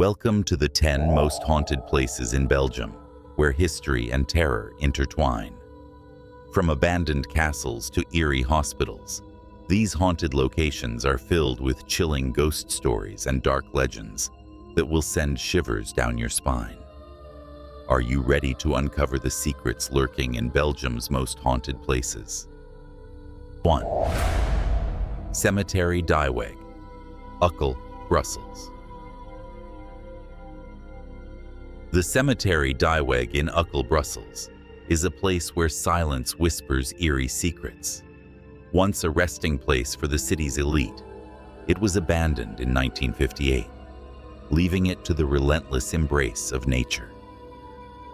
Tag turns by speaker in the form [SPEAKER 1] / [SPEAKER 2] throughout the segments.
[SPEAKER 1] Welcome to the 10 most haunted places in Belgium, where history and terror intertwine. From abandoned castles to eerie hospitals, these haunted locations are filled with chilling ghost stories and dark legends that will send shivers down your spine. Are you ready to uncover the secrets lurking in Belgium's most haunted places? 1. Cemetery Dieweg, Uccle, Brussels. The Cemetery Dieweg in Uccle, Brussels, is a place where silence whispers eerie secrets. Once a resting place for the city's elite, it was abandoned in 1958, leaving it to the relentless embrace of nature.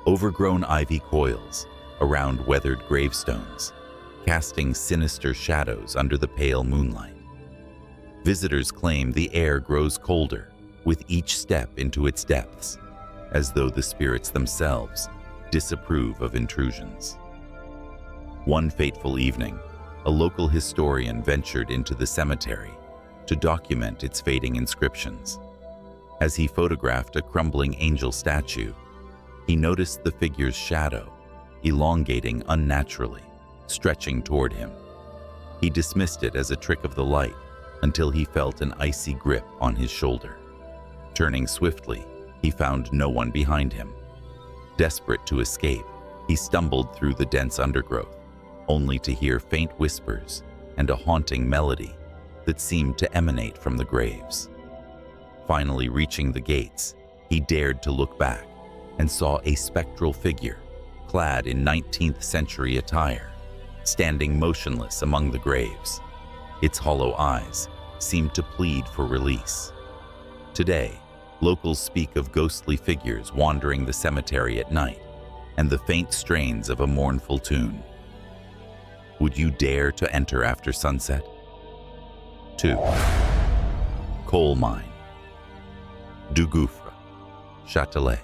[SPEAKER 1] Overgrown ivy coils around weathered gravestones, casting sinister shadows under the pale moonlight. Visitors claim the air grows colder with each step into its depths, as though the spirits themselves disapprove of intrusions. One fateful evening, a local historian ventured into the cemetery to document its fading inscriptions. As he photographed a crumbling angel statue, he noticed the figure's shadow, elongating unnaturally, stretching toward him. He dismissed it as a trick of the light until he felt an icy grip on his shoulder. Turning swiftly, he found no one behind him. Desperate to escape, he stumbled through the dense undergrowth, only to hear faint whispers and a haunting melody that seemed to emanate from the graves. Finally reaching the gates, he dared to look back and saw a spectral figure, clad in 19th century attire, standing motionless among the graves. Its hollow eyes seemed to plead for release. Today, locals speak of ghostly figures wandering the cemetery at night and the faint strains of a mournful tune. Would you dare to enter after sunset? 2. Coal mine. Du Gouffre, Châtelet,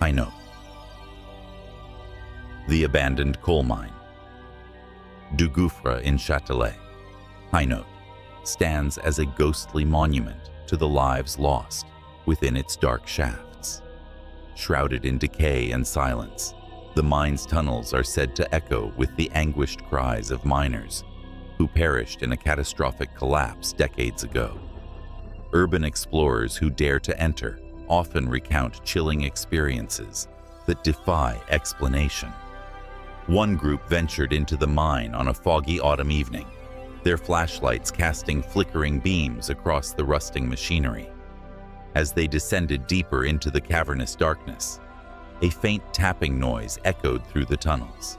[SPEAKER 1] Hainaut. The abandoned coal mine. Du Gouffre in Châtelet, Hainaut, stands as a ghostly monument to the lives lost within its dark shafts. Shrouded in decay and silence, the mine's tunnels are said to echo with the anguished cries of miners who perished in a catastrophic collapse decades ago. Urban explorers who dare to enter often recount chilling experiences that defy explanation. One group ventured into the mine on a foggy autumn evening, their flashlights casting flickering beams across the rusting machinery. As they descended deeper into the cavernous darkness, a faint tapping noise echoed through the tunnels.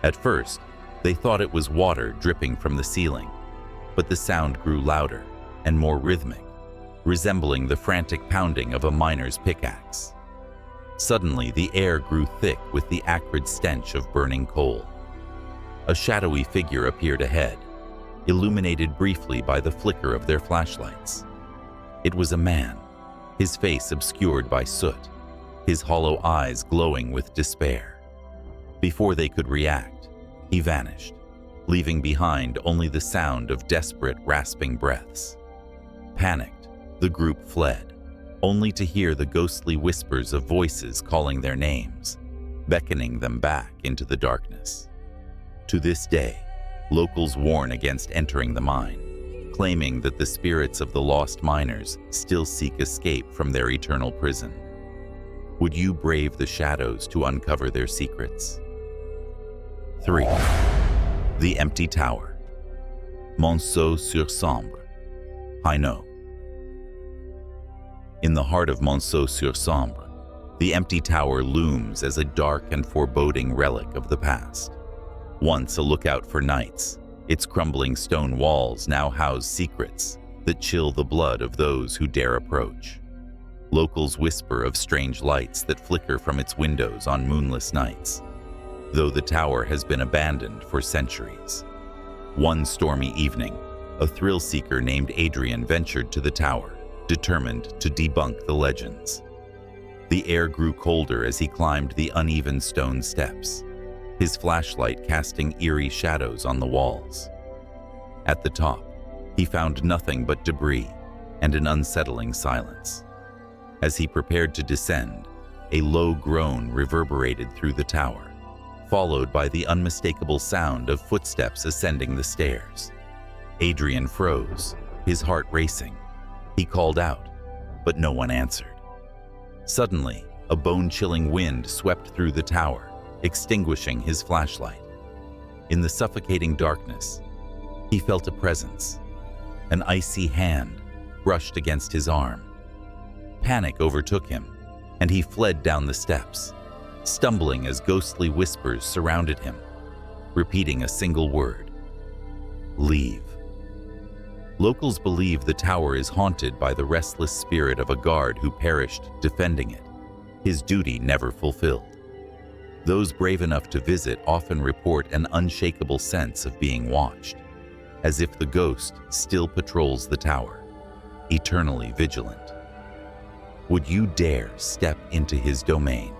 [SPEAKER 1] At first, they thought it was water dripping from the ceiling, but the sound grew louder and more rhythmic, resembling the frantic pounding of a miner's pickaxe. Suddenly, the air grew thick with the acrid stench of burning coal. A shadowy figure appeared ahead, illuminated briefly by the flicker of their flashlights. It was a man, his face obscured by soot, his hollow eyes glowing with despair. Before they could react, he vanished, leaving behind only the sound of desperate, rasping breaths. Panicked, the group fled, only to hear the ghostly whispers of voices calling their names, beckoning them back into the darkness. To this day, locals warn against entering the mine, claiming that the spirits of the lost miners still seek escape from their eternal prison. Would you brave the shadows to uncover their secrets? 3. The Empty Tower, Monceau-sur-Sambre, Hainaut. In the heart of Monceau-sur-Sambre, the empty tower looms as a dark and foreboding relic of the past. Once a lookout for nights, its crumbling stone walls now house secrets that chill the blood of those who dare approach. Locals whisper of strange lights that flicker from its windows on moonless nights, though the tower has been abandoned for centuries. One stormy evening, a thrill-seeker named Adrian ventured to the tower, determined to debunk the legends. The air grew colder as he climbed the uneven stone steps, his flashlight casting eerie shadows on the walls. At the top, he found nothing but debris and an unsettling silence. As he prepared to descend, a low groan reverberated through the tower, followed by the unmistakable sound of footsteps ascending the stairs. Adrian froze, his heart racing. He called out, but no one answered. Suddenly, a bone-chilling wind swept through the tower, extinguishing his flashlight. In the suffocating darkness, he felt a presence. An icy hand brushed against his arm. Panic overtook him, and he fled down the steps, stumbling as ghostly whispers surrounded him, repeating a single word: leave. Locals believe the tower is haunted by the restless spirit of a guard who perished defending it, his duty never fulfilled. Those brave enough to visit often report an unshakable sense of being watched, as if the ghost still patrols the tower, eternally vigilant. Would you dare step into his domain?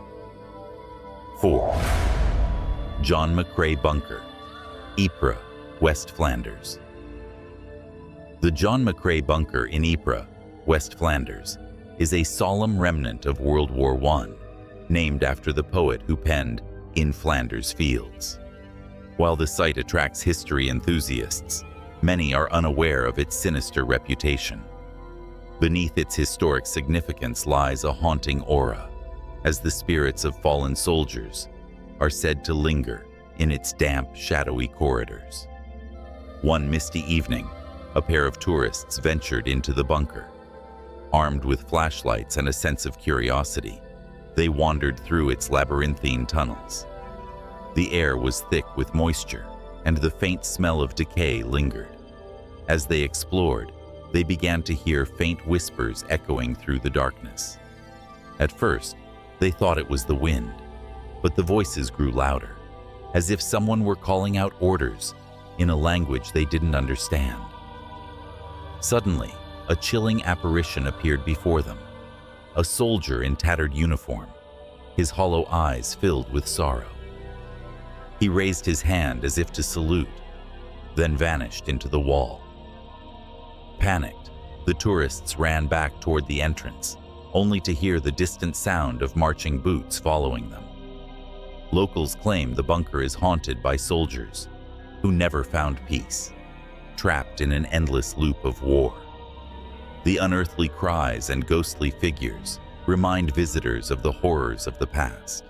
[SPEAKER 1] 4. John McCrae Bunker, Ypres, West Flanders. The John McCrae Bunker in Ypres, West Flanders, is a solemn remnant of World War I, named after the poet who penned In Flanders Fields. While the site attracts history enthusiasts, many are unaware of its sinister reputation. Beneath its historic significance lies a haunting aura, as the spirits of fallen soldiers are said to linger in its damp, shadowy corridors. One misty evening, a pair of tourists ventured into the bunker. Armed with flashlights and a sense of curiosity, they wandered through its labyrinthine tunnels. The air was thick with moisture, and the faint smell of decay lingered. As they explored, they began to hear faint whispers echoing through the darkness. At first, they thought it was the wind, but the voices grew louder, as if someone were calling out orders in a language they didn't understand. Suddenly, a chilling apparition appeared before them, a soldier in tattered uniform, his hollow eyes filled with sorrow. He raised his hand as if to salute, then vanished into the wall. Panicked, the tourists ran back toward the entrance, only to hear the distant sound of marching boots following them. Locals claim the bunker is haunted by soldiers who never found peace, trapped in an endless loop of war. The unearthly cries and ghostly figures remind visitors of the horrors of the past.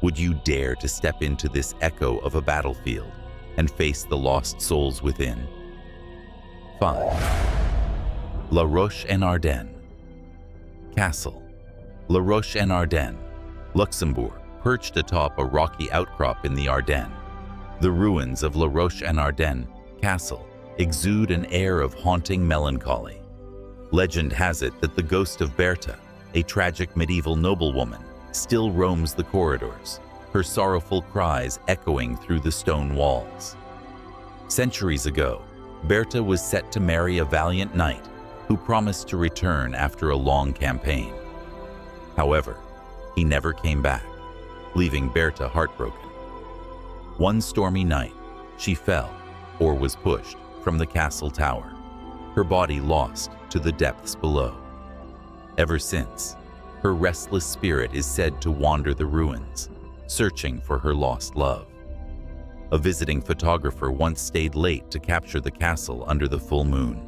[SPEAKER 1] Would you dare to step into this echo of a battlefield and face the lost souls within? 5. La Roche-en-Ardenne Castle. La Roche-en-Ardenne, Luxembourg, perched atop a rocky outcrop in the Ardennes. The ruins of La Roche-en-Ardenne Castle exude an air of haunting melancholy. Legend has it that the ghost of Bertha, a tragic medieval noblewoman, still roams the corridors, her sorrowful cries echoing through the stone walls. Centuries ago, Bertha was set to marry a valiant knight who promised to return after a long campaign. However, he never came back, leaving Bertha heartbroken. One stormy night, she fell, or was pushed, from the castle tower, her body lost to the depths below. Ever since, her restless spirit is said to wander the ruins, searching for her lost love. A visiting photographer once stayed late to capture the castle under the full moon.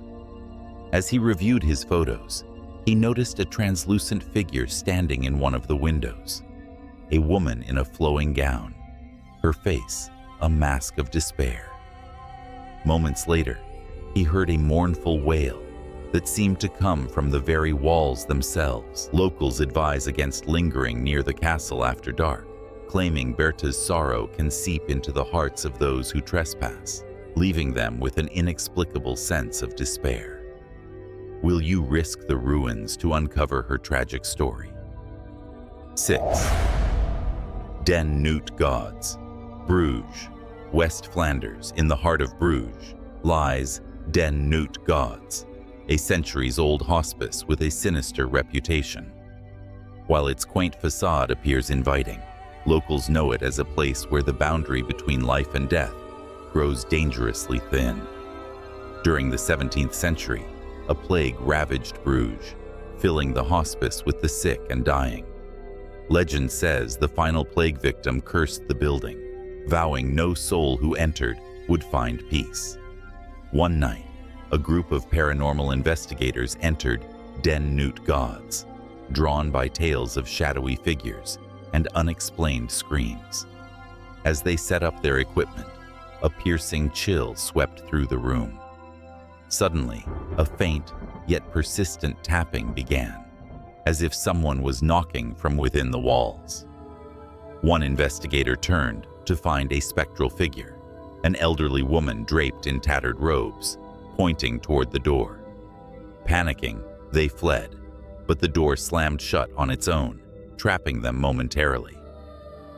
[SPEAKER 1] As he reviewed his photos, he noticed a translucent figure standing in one of the windows, a woman in a flowing gown, her face a mask of despair. Moments later, he heard a mournful wail that seemed to come from the very walls themselves. Locals advise against lingering near the castle after dark, claiming Bertha's sorrow can seep into the hearts of those who trespass, leaving them with an inexplicable sense of despair. Will you risk the ruins to uncover her tragic story? 6. Den Noot Gods, Bruges, West Flanders. In the heart of Bruges lies Den Noot Gods, a centuries-old hospice with a sinister reputation. While its quaint facade appears inviting, locals know it as a place where the boundary between life and death grows dangerously thin. During the 17th century, a plague ravaged Bruges, filling the hospice with the sick and dying. Legend says the final plague victim cursed the building, vowing no soul who entered would find peace. One night, a group of paranormal investigators entered Den Newt Gods, drawn by tales of shadowy figures and unexplained screams. As they set up their equipment, a piercing chill swept through the room. Suddenly, a faint yet persistent tapping began, as if someone was knocking from within the walls. One investigator turned to find a spectral figure, an elderly woman draped in tattered robes, pointing toward the door. Panicking, they fled, but the door slammed shut on its own, trapping them momentarily.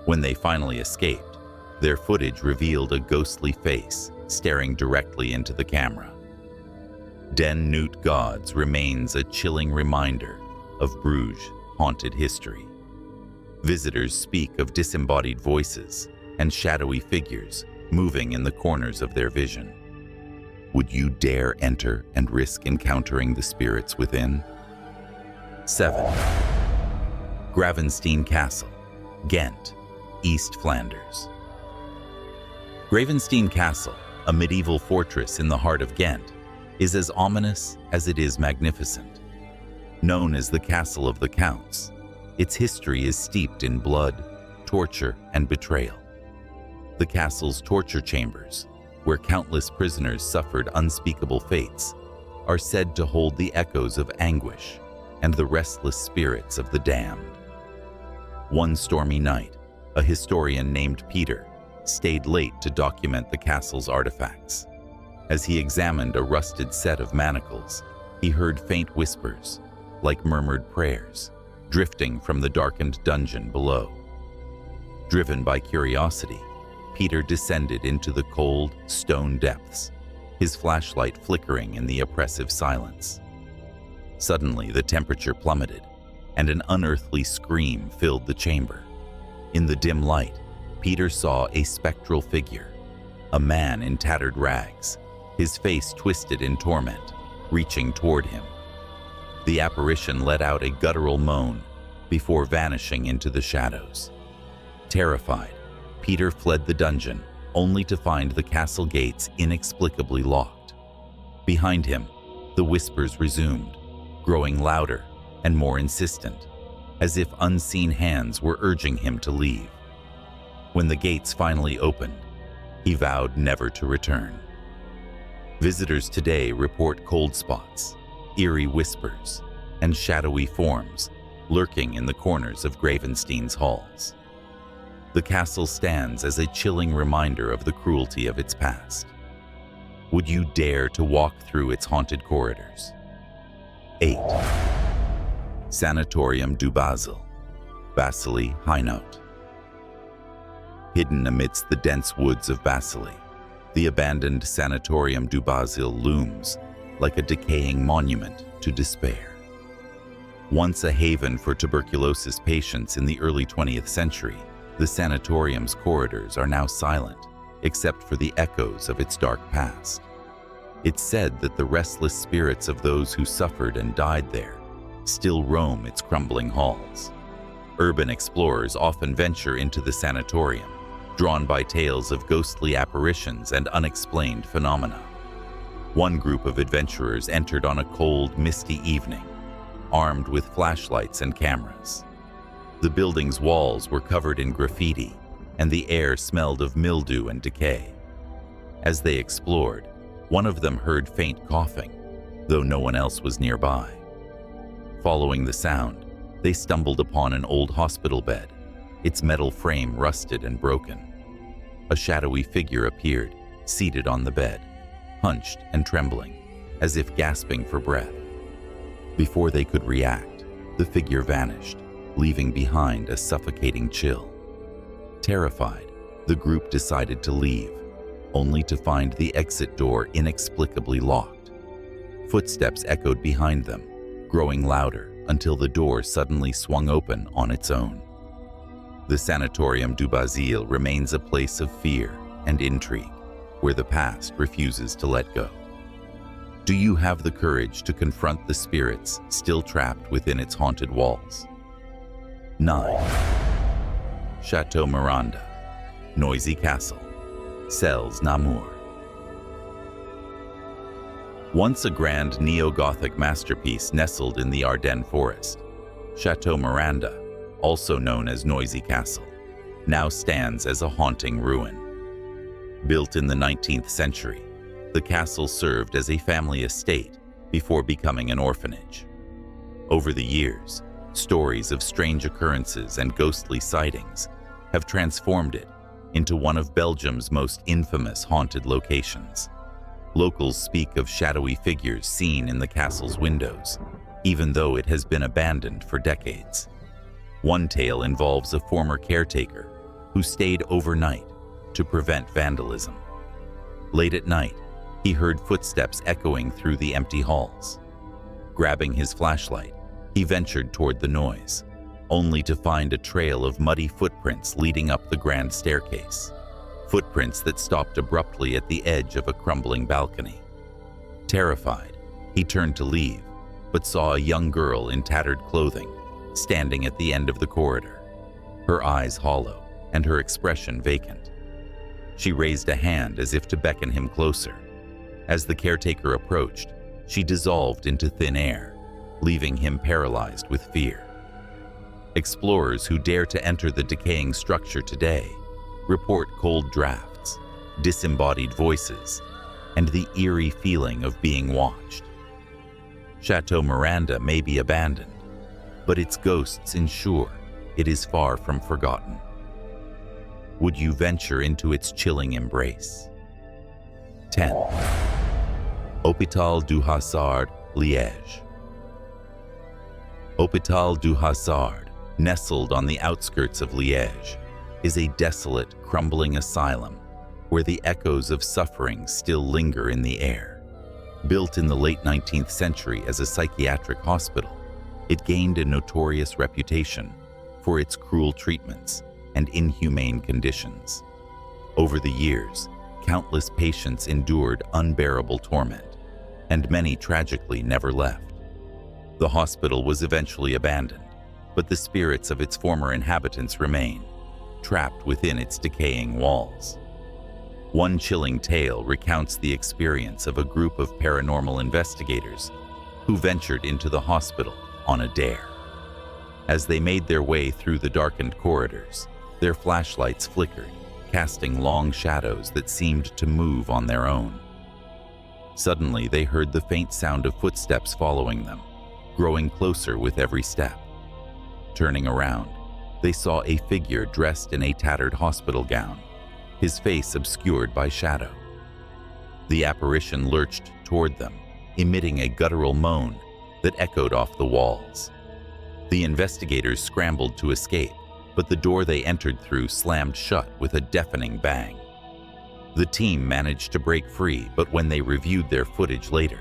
[SPEAKER 1] When they finally escaped, their footage revealed a ghostly face staring directly into the camera. Den Newt Gods remains a chilling reminder of Bruges' haunted history. Visitors speak of disembodied voices and shadowy figures moving in the corners of their vision. Would you dare enter and risk encountering the spirits within? 7. Gravensteen Castle, Ghent, East Flanders. Gravensteen Castle, a medieval fortress in the heart of Ghent, is as ominous as it is magnificent. Known as the Castle of the Counts, its history is steeped in blood, torture, and betrayal. The castle's torture chambers, where countless prisoners suffered unspeakable fates, are said to hold the echoes of anguish and the restless spirits of the damned. One stormy night, a historian named Peter stayed late to document the castle's artifacts. As he examined a rusted set of manacles, he heard faint whispers, like murmured prayers, drifting from the darkened dungeon below. Driven by curiosity, Peter descended into the cold, stone depths, his flashlight flickering in the oppressive silence. Suddenly, the temperature plummeted, and an unearthly scream filled the chamber. In the dim light, Peter saw a spectral figure, a man in tattered rags, his face twisted in torment, reaching toward him. The apparition let out a guttural moan before vanishing into the shadows. Terrified, Peter fled the dungeon, only to find the castle gates inexplicably locked. Behind him, the whispers resumed, growing louder and more insistent, as if unseen hands were urging him to leave. When the gates finally opened, he vowed never to return. Visitors today report cold spots, eerie whispers, and shadowy forms lurking in the corners of Gravenstein's halls. The castle stands as a chilling reminder of the cruelty of its past. Would you dare to walk through its haunted corridors? 8. Sanatorium Dubbeil, Basili, Hainaut. Hidden amidst the dense woods of Basili, the abandoned Sanatorium Dubbeil looms like a decaying monument to despair. Once a haven for tuberculosis patients in the early 20th century, the sanatorium's corridors are now silent, except for the echoes of its dark past. It's said that the restless spirits of those who suffered and died there still roam its crumbling halls. Urban explorers often venture into the sanatorium, drawn by tales of ghostly apparitions and unexplained phenomena. One group of adventurers entered on a cold, misty evening, armed with flashlights and cameras. The building's walls were covered in graffiti, and the air smelled of mildew and decay. As they explored, one of them heard faint coughing, though no one else was nearby. Following the sound, they stumbled upon an old hospital bed, its metal frame rusted and broken. A shadowy figure appeared, seated on the bed, hunched and trembling, as if gasping for breath. Before they could react, the figure vanished, leaving behind a suffocating chill. Terrified, the group decided to leave, only to find the exit door inexplicably locked. Footsteps echoed behind them, growing louder until the door suddenly swung open on its own. The Sanatorium Dubbeil remains a place of fear and intrigue, where the past refuses to let go. Do you have the courage to confront the spirits still trapped within its haunted walls? 9. Chateau Miranda, noisy castle, Celles Namur. Once a grand neo-Gothic masterpiece nestled in the Ardennes forest, Chateau Miranda, also known as Noisy Castle, now stands as a haunting ruin. Built in the 19th century, the castle served as a family estate before becoming an orphanage. Over the years, stories of strange occurrences and ghostly sightings have transformed it into one of Belgium's most infamous haunted locations. Locals speak of shadowy figures seen in the castle's windows, even though it has been abandoned for decades. One tale involves a former caretaker who stayed overnight to prevent vandalism. Late at night, he heard footsteps echoing through the empty halls. Grabbing his flashlight, he ventured toward the noise, only to find a trail of muddy footprints leading up the grand staircase. Footprints that stopped abruptly at the edge of a crumbling balcony. Terrified, he turned to leave, but saw a young girl in tattered clothing standing at the end of the corridor, her eyes hollow and her expression vacant. She raised a hand as if to beckon him closer. As the caretaker approached, she dissolved into thin air, leaving him paralyzed with fear. Explorers who dare to enter the decaying structure today report cold drafts, disembodied voices, and the eerie feeling of being watched. Chateau Miranda may be abandoned, but its ghosts ensure it is far from forgotten. Would you venture into its chilling embrace? 10. Hôpital du Hasard, Liège. Hôpital du Hasard, nestled on the outskirts of Liège, is a desolate, crumbling asylum where the echoes of suffering still linger in the air. Built in the late 19th century as a psychiatric hospital, it gained a notorious reputation for its cruel treatments and inhumane conditions. Over the years, countless patients endured unbearable torment, and many tragically never left. The hospital was eventually abandoned, but the spirits of its former inhabitants remain, trapped within its decaying walls. One chilling tale recounts the experience of a group of paranormal investigators who ventured into the hospital on a dare. As they made their way through the darkened corridors, their flashlights flickered, casting long shadows that seemed to move on their own. Suddenly, they heard the faint sound of footsteps following them, growing closer with every step. Turning around, they saw a figure dressed in a tattered hospital gown, his face obscured by shadow. The apparition lurched toward them, emitting a guttural moan that echoed off the walls. The investigators scrambled to escape, but the door they entered through slammed shut with a deafening bang. The team managed to break free, but when they reviewed their footage later,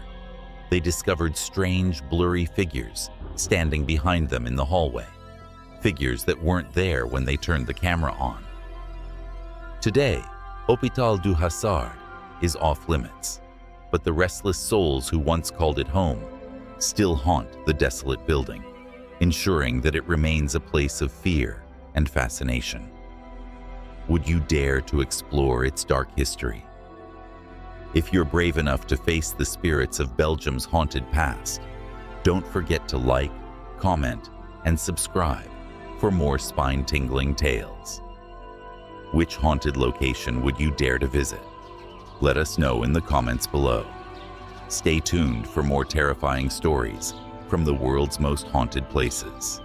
[SPEAKER 1] they discovered strange, blurry figures standing behind them in the hallway, figures that weren't there when they turned the camera on. Today, Hôpital du Hasard is off limits, but the restless souls who once called it home still haunt the desolate building, ensuring that it remains a place of fear and fascination. Would you dare to explore its dark history? If you're brave enough to face the spirits of Belgium's haunted past, don't forget to like, comment, and subscribe for more spine-tingling tales. Which haunted location would you dare to visit? Let us know in the comments below. Stay tuned for more terrifying stories from the world's most haunted places.